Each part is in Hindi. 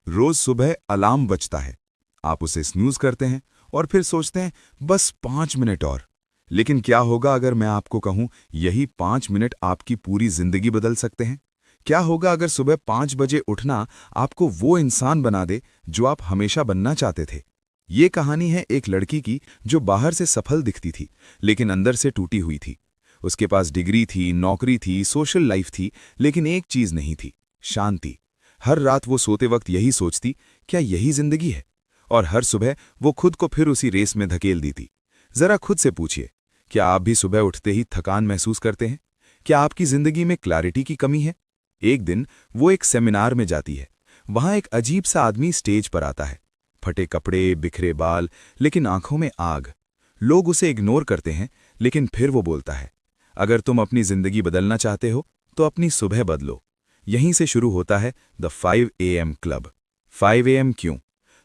रोज सुबह अलार्म बजता है, आप उसे स्नूज करते हैं और फिर सोचते हैं बस 5 मिनट और। लेकिन क्या होगा अगर मैं आपको कहूं यही 5 मिनट आपकी पूरी जिंदगी बदल सकते हैं? क्या होगा अगर सुबह 5 बजे उठना आपको वो इंसान बना दे जो आप हमेशा बनना चाहते थे? ये कहानी है एक लड़की की जो बाहर से सफल दिखती थी लेकिन अंदर से टूटी हुई थी। उसके पास डिग्री थी, नौकरी थी, सोशल लाइफ थी, लेकिन एक चीज नहीं थी, शांति। हर रात वो सोते वक्त यही सोचती, क्या यही जिंदगी है? और हर सुबह वो खुद को फिर उसी रेस में धकेल दी थी। जरा खुद से पूछिए, क्या आप भी सुबह उठते ही थकान महसूस करते हैं? क्या आपकी जिंदगी में क्लैरिटी की कमी है? एक दिन वो एक सेमिनार में जाती है। वहां एक अजीब सा आदमी स्टेज पर आता है, फटे कपड़े, बिखरे बाल, लेकिन आंखों में आग। लोग उसे इग्नोर करते हैं, लेकिन फिर वो बोलता है, अगर तुम अपनी जिंदगी बदलना चाहते हो तो अपनी सुबह बदलो। यहीं से शुरू होता है द 5 AM क्लब। 5 AM क्यों?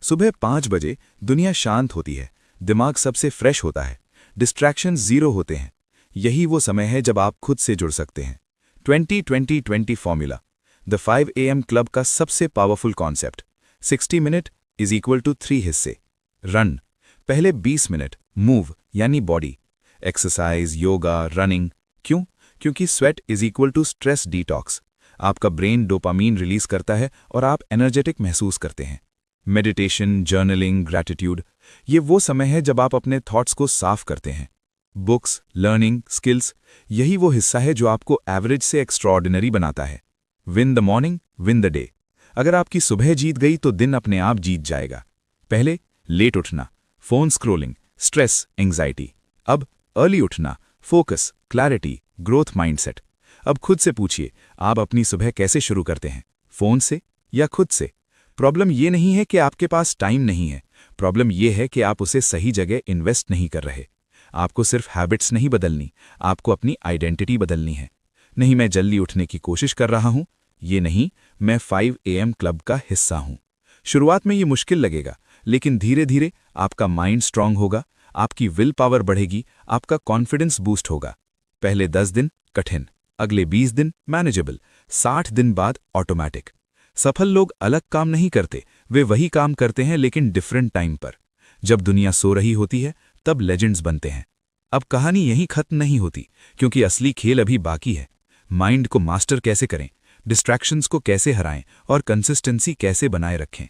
सुबह 5 बजे दुनिया शांत होती है, दिमाग सबसे फ्रेश होता है, डिस्ट्रैक्शन जीरो होते हैं। यही वो समय है जब आप खुद से जुड़ सकते हैं। 20-20-20 फॉर्मूला। द 5 AM क्लब का सबसे powerful concept. 60 minute is equal to 3 हिस्से। रन, पहले 20 मिनट मूव यानी बॉडी, एक्सरसाइज, योगा, रनिंग। क्यों? क्योंकि sweat is equal to stress detox. आपका ब्रेन डोपामीन रिलीज करता है और आप एनर्जेटिक महसूस करते हैं। मेडिटेशन, जर्नलिंग, ग्रैटिट्यूड, ये वो समय है जब आप अपने थॉट्स को साफ करते हैं। बुक्स, लर्निंग, स्किल्स, यही वो हिस्सा है जो आपको एवरेज से एक्स्ट्राऑर्डिनरी बनाता है। Win the morning, win the day. अगर आपकी सुबह जीत गई तो दिन अपने आप जीत जाएगा। पहले लेट उठना, फोन स्क्रोलिंग, स्ट्रेस, एंग्जाइटी। अब अर्ली उठना, फोकस, क्लैरिटी, ग्रोथ माइंडसेट। अब खुद से पूछिए, आप अपनी सुबह कैसे शुरू करते हैं? फोन से या खुद से? प्रॉब्लम ये नहीं है कि आपके पास टाइम नहीं है, प्रॉब्लम ये है कि आप उसे सही जगह इन्वेस्ट नहीं कर रहे। आपको सिर्फ हैबिट्स नहीं बदलनी, आपको अपनी आइडेंटिटी बदलनी है। नहीं मैं जल्दी उठने की कोशिश कर रहा हूं, ये नहीं मैं 5 AM क्लब का हिस्सा हूं। शुरुआत में ये मुश्किल लगेगा, लेकिन धीरे धीरे आपका माइंड स्ट्रांग होगा, आपकी विल पावर बढ़ेगी, आपका कॉन्फिडेंस बूस्ट होगा। पहले 10 दिन कठिन, अगले 20 दिन मैनेजेबल, 60 दिन बाद ऑटोमैटिक। सफल लोग अलग काम नहीं करते, वे वही काम करते हैं लेकिन डिफरेंट टाइम पर। जब दुनिया सो रही होती है तब लेजेंड्स बनते हैं। अब कहानी यहीं खत्म नहीं होती, क्योंकि असली खेल अभी बाकी है। माइंड को मास्टर कैसे करें, डिस्ट्रैक्शंस को कैसे हराएं और कंसिस्टेंसी कैसे बनाए रखें।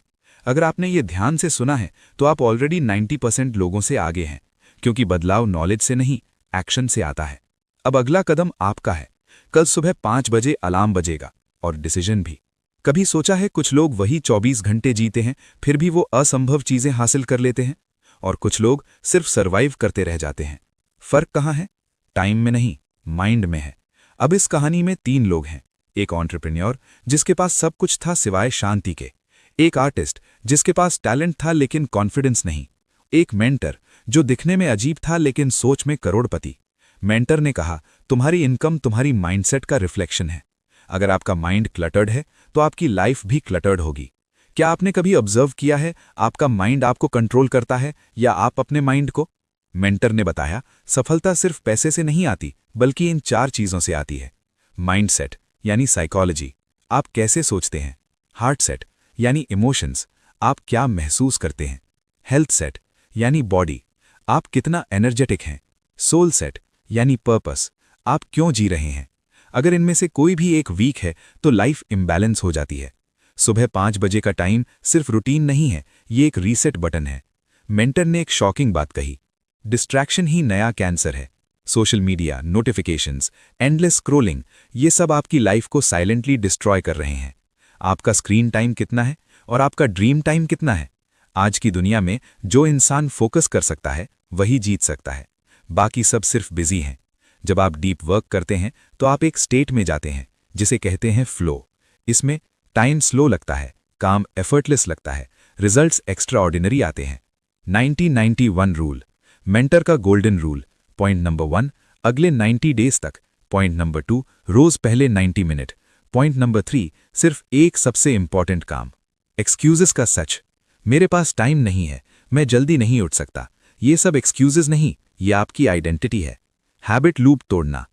अगर आपने ये ध्यान से सुना है तो आप ऑलरेडी 90% लोगों से आगे हैं, क्योंकि बदलाव नॉलेज से नहीं, एक्शन से आता है। अब अगला कदम आपका है। कल सुबह 5 बजे अलार्म बजेगा, और डिसीजन भी। कभी सोचा है कुछ लोग वही 24 घंटे जीते हैं, फिर भी वो असंभव चीजें हासिल कर लेते हैं, और कुछ लोग सिर्फ सरवाइव करते रह जाते हैं। फर्क कहाँ है? टाइम में नहीं, माइंड में है। अब इस कहानी में 3 लोग हैं। एक एंटरप्रेन्योर जिसके पास सब कुछ था सिवाय शांति के, एक आर्टिस्ट जिसके पास टैलेंट था लेकिन कॉन्फिडेंस नहीं, एक मेंटर जो दिखने में अजीब था लेकिन सोच में करोड़पति। मेंटर ने कहा, तुम्हारी इनकम तुम्हारी माइंडसेट का रिफ्लेक्शन है। अगर आपका माइंड क्लटर्ड है तो आपकी लाइफ भी क्लटर्ड होगी। क्या आपने कभी ऑब्जर्व किया है, आपका माइंड आपको कंट्रोल करता है या आप अपने माइंड को? मेंटर ने बताया, सफलता सिर्फ पैसे से नहीं आती, बल्कि इन 4 चीजों से आती है। माइंडसेट यानी साइकोलॉजी, आप कैसे सोचते हैं। हार्ट सेट यानी इमोशंस, आप क्या महसूस करते हैं। हेल्थ सेट यानी बॉडी, आप कितना एनर्जेटिक हैं। सोल सेट यानी पर्पस, आप क्यों जी रहे हैं। अगर इनमें से कोई भी एक वीक है तो लाइफ इम्बैलेंस हो जाती है। सुबह 5 बजे का टाइम सिर्फ रूटीन नहीं है, ये एक रीसेट बटन है। मेंटर ने एक शॉकिंग बात कही, डिस्ट्रैक्शन ही नया कैंसर है। Social media, notifications, endless scrolling, ये सब आपकी लाइफ को साइलेंटली डिस्ट्रॉय कर रहे हैं। आपका स्क्रीन टाइम कितना है और आपका ड्रीम टाइम कितना है? आज की दुनिया में जो इंसान फोकस कर सकता है वही जीत सकता है, बाकी सब सिर्फ बिजी हैं। जब आप डीप वर्क करते हैं तो आप एक स्टेट में जाते हैं जिसे कहते हैं फ्लो। इसमें टाइम स्लो लगता है, काम एफर्टलेस लगता है, रिजल्ट्स एक्स्ट्रा ऑर्डिनरी आते हैं। 90-91 रूल, मेंटर का गोल्डन रूल। पॉइंट नंबर 1, अगले 90 डेज तक। पॉइंट नंबर 2, रोज पहले 90 मिनट। पॉइंट नंबर 3, सिर्फ एक सबसे इंपॉर्टेंट काम। एक्सक्यूजेस का सच, मेरे पास टाइम नहीं है, मैं जल्दी नहीं उठ सकता, ये सब एक्सक्यूजेस नहीं, ये आपकी आइडेंटिटी है। हैबिट लूप तोड़ना,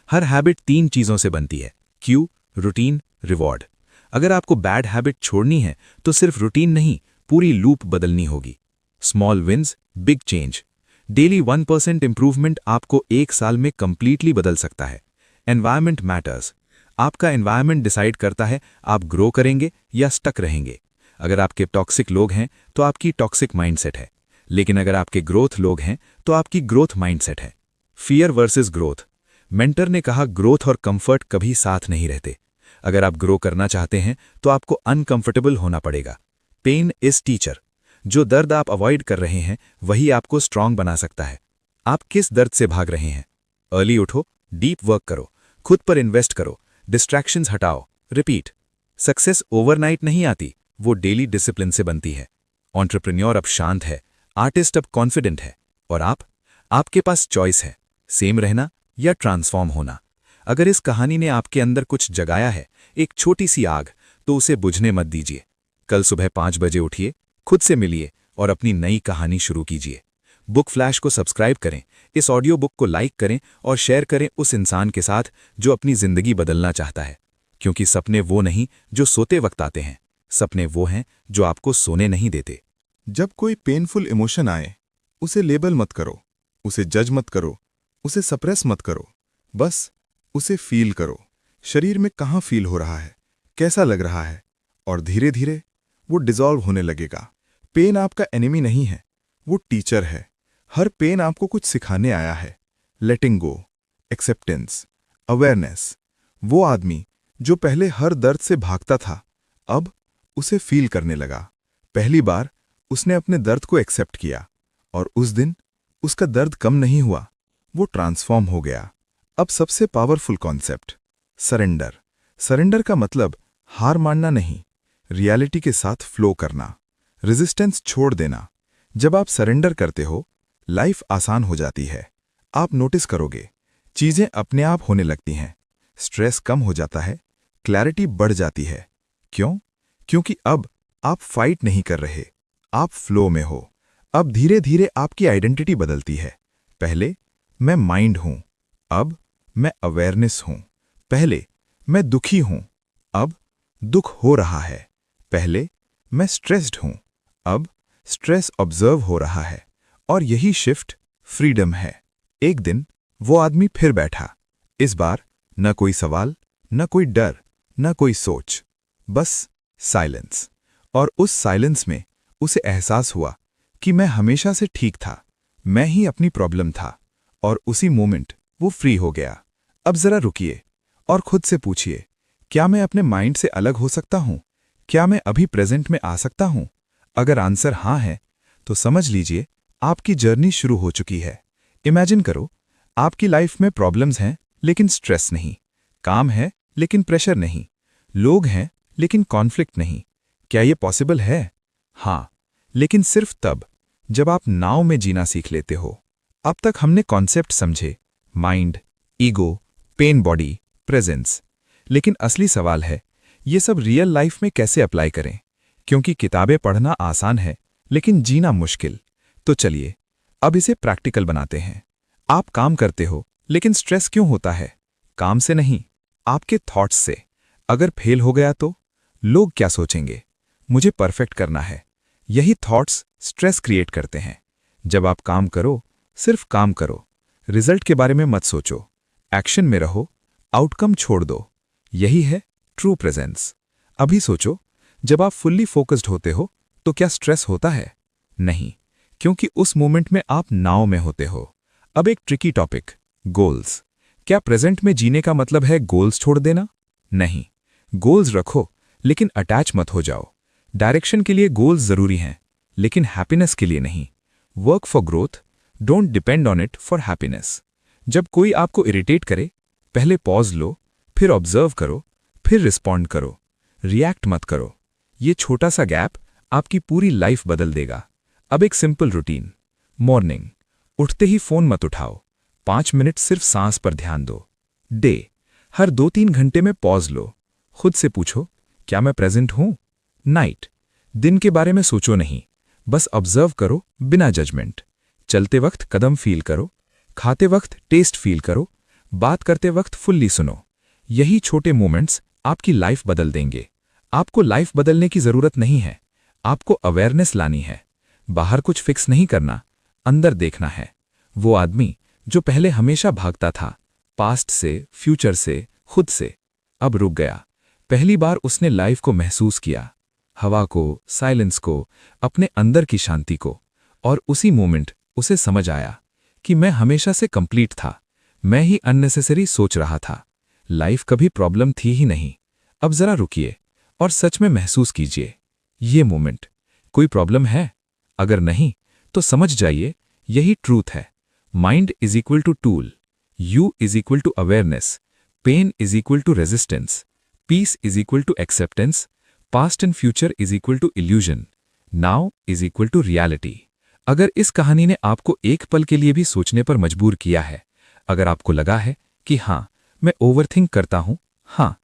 हर हैबिट 3 चीजों से बनती है, क्यू, रूटीन, रिवॉर्ड। अगर आपको बैड हैबिट छोड़नी है तो सिर्फ रूटीन नहीं, पूरी लूप बदलनी होगी। Small wins, big change. Daily 1% improvement आपको 1 साल में कंप्लीटली बदल सकता है। Environment matters. आपका एनवायरनमेंट डिसाइड करता है आप ग्रो करेंगे या स्टक रहेंगे। अगर आपके टॉक्सिक लोग हैं तो आपकी टॉक्सिक माइंडसेट है, लेकिन अगर आपके ग्रोथ लोग हैं तो आपकी ग्रोथ माइंडसेट है। Fear versus growth. मेंटर ने कहा ग्रोथ और कंफर्ट कभी साथ नहीं रहते। अगर आप ग्रो करना चाहते हैं तो आपको अनकंफर्टेबल होना पड़ेगा। Pain is teacher. जो दर्द आप अवॉइड कर रहे हैं वही आपको स्ट्रांग बना सकता है। आप किस दर्द से भाग रहे हैं? अर्ली उठो, डीप वर्क करो, खुद पर इन्वेस्ट करो, डिस्ट्रैक्शंस हटाओ, रिपीट। सक्सेस ओवरनाइट नहीं आती, वो डेली डिसिप्लिन से बनती है। एंटरप्रेन्योर अब शांत है, आर्टिस्ट अब कॉन्फिडेंट है, और आपके पास चॉइस है, सेम रहना या ट्रांसफॉर्म होना। अगर इस कहानी ने आपके अंदर कुछ जगाया है, एक छोटी सी आग, तो उसे बुझने मत दीजिए। कल सुबह 5 बजे उठिए, खुद से मिलिए और अपनी नई कहानी शुरू कीजिए। बुक फ्लैश को सब्सक्राइब करें, इस ऑडियो बुक को लाइक करें और शेयर करें उस इंसान के साथ जो अपनी जिंदगी बदलना चाहता है। क्योंकि सपने वो नहीं जो सोते वक्त आते हैं, सपने वो हैं जो आपको सोने नहीं देते। जब कोई पेनफुल इमोशन आए, उसे लेबल मत करो, उसे जज मत करो, उसे सप्रेस मत करो, बस उसे फील करो। शरीर में कहाँ फील हो रहा है, कैसा लग रहा है, और धीरे धीरे वो डिसॉल्व होने लगेगा। पेन आपका एनिमी नहीं है, वो टीचर है। हर पेन आपको कुछ सिखाने आया है। लेटिंग गो, एक्सेप्टेंस, अवेयरनेस। वो आदमी जो पहले हर दर्द से भागता था, अब उसे फील करने लगा। पहली बार उसने अपने दर्द को एक्सेप्ट किया, और उस दिन उसका दर्द कम नहीं हुआ, वो ट्रांसफॉर्म हो गया। अब सबसे पावरफुल कॉन्सेप्ट, सरेंडर। सरेंडर का मतलब हार मानना नहीं, रियलिटी के साथ फ्लो करना, रेजिस्टेंस छोड़ देना। जब आप सरेंडर करते हो, लाइफ आसान हो जाती है। आप नोटिस करोगे, चीजें अपने आप होने लगती हैं, स्ट्रेस कम हो जाता है, क्लैरिटी बढ़ जाती है। क्यों? क्योंकि अब आप फाइट नहीं कर रहे, आप फ्लो में हो। अब धीरे धीरे आपकी आइडेंटिटी बदलती है। पहले मैं माइंड हूं, अब मैं अवेयरनेस हूं। पहले मैं दुखी हूं, अब दुख हो रहा है। पहले मैं स्ट्रेस्ड हूं, अब स्ट्रेस ऑब्जर्व हो रहा है। और यही शिफ्ट फ्रीडम है। एक दिन वो आदमी फिर बैठा। इस बार न कोई सवाल, न कोई डर, न कोई सोच, बस साइलेंस। और उस साइलेंस में उसे एहसास हुआ कि मैं हमेशा से ठीक था, मैं ही अपनी प्रॉब्लम था। और उसी मोमेंट वो फ्री हो गया। अब जरा रुकिए और खुद से पूछिए, क्या मैं अपने माइंड से अलग हो सकता हूं? क्या मैं अभी प्रेजेंट में आ सकता हूं? अगर आंसर हाँ है, तो समझ लीजिए आपकी जर्नी शुरू हो चुकी है। इमेजिन करो, आपकी लाइफ में प्रॉब्लम्स हैं लेकिन स्ट्रेस नहीं, काम है लेकिन प्रेशर नहीं, लोग हैं लेकिन कॉन्फ्लिक्ट नहीं। क्या ये पॉसिबल है? हाँ, लेकिन सिर्फ तब जब आप नाव में जीना सीख लेते हो। अब तक हमने कॉन्सेप्ट समझे, mind, ego, pen body, presence. लेकिन असली सवाल है, ये सब रियल लाइफ में कैसे अप्लाई करें? क्योंकि किताबें पढ़ना आसान है लेकिन जीना मुश्किल। तो चलिए अब इसे प्रैक्टिकल बनाते हैं। आप काम करते हो लेकिन स्ट्रेस क्यों होता है? काम से नहीं, आपके थॉट्स से। अगर फेल हो गया तो लोग क्या सोचेंगे? मुझे परफेक्ट करना है। यही थॉट्स स्ट्रेस क्रिएट करते हैं। जब आप काम करो, सिर्फ काम करो, रिजल्ट के बारे में मत सोचो, एक्शन में रहो, आउटकम छोड़ दो। यही है ट्रू प्रेजेंस। अभी सोचो, जब आप फुल्ली फोकस्ड होते हो तो क्या स्ट्रेस होता है? नहीं, क्योंकि उस मोमेंट में आप नाव में होते हो। अब एक ट्रिकी टॉपिक, गोल्स। क्या प्रेजेंट में जीने का मतलब है गोल्स छोड़ देना? नहीं, गोल्स रखो लेकिन अटैच मत हो जाओ। डायरेक्शन के लिए गोल्स जरूरी हैं, लेकिन हैप्पीनेस के लिए नहीं। Work for growth, don't depend on it for happiness. जब कोई आपको इरिटेट करे, पहले पॉज लो, फिर ऑब्जर्व करो, फिर रिस्पॉन्ड करो, रिएक्ट मत करो। ये छोटा सा गैप आपकी पूरी लाइफ बदल देगा। अब एक सिंपल रूटीन, मॉर्निंग, उठते ही फोन मत उठाओ, 5 मिनट सिर्फ सांस पर ध्यान दो। डे, हर 2-3 घंटे में पॉज लो, खुद से पूछो, क्या मैं प्रेजेंट हूं? नाइट, दिन के बारे में सोचो नहीं, बस ऑब्जर्व करो बिना जजमेंट। चलते वक्त कदम फील करो, खाते वक्त टेस्ट फील करो, बात करते वक्त फुल्ली सुनो। यही छोटे मोमेंट्स आपकी लाइफ बदल देंगे। आपको लाइफ बदलने की जरूरत नहीं है, आपको अवेयरनेस लानी है। बाहर कुछ फिक्स नहीं करना, अंदर देखना है। वो आदमी जो पहले हमेशा भागता था, पास्ट से, फ्यूचर से, खुद से, अब रुक गया। पहली बार उसने लाइफ को महसूस किया, हवा को, साइलेंस को, अपने अंदर की शांति को। और उसी मोमेंट उसे समझ आया कि मैं हमेशा से कंप्लीट था, मैं ही अननेसेसरी सोच रहा था। लाइफ कभी प्रॉब्लम थी ही नहीं। अब जरा रुकिए और सच में महसूस कीजिए, ये मोमेंट कोई प्रॉब्लम है? अगर नहीं तो समझ जाइए यही ट्रूथ है। Mind is equal to tool, you is equal to awareness, pain is equal to resistance, peace is equal to acceptance, past and future is equal to illusion, now is equal to reality. अगर इस कहानी ने आपको एक पल के लिए भी सोचने पर मजबूर किया है, अगर आपको लगा है कि हाँ मैं ओवरथिंक करता हूँ, हाँ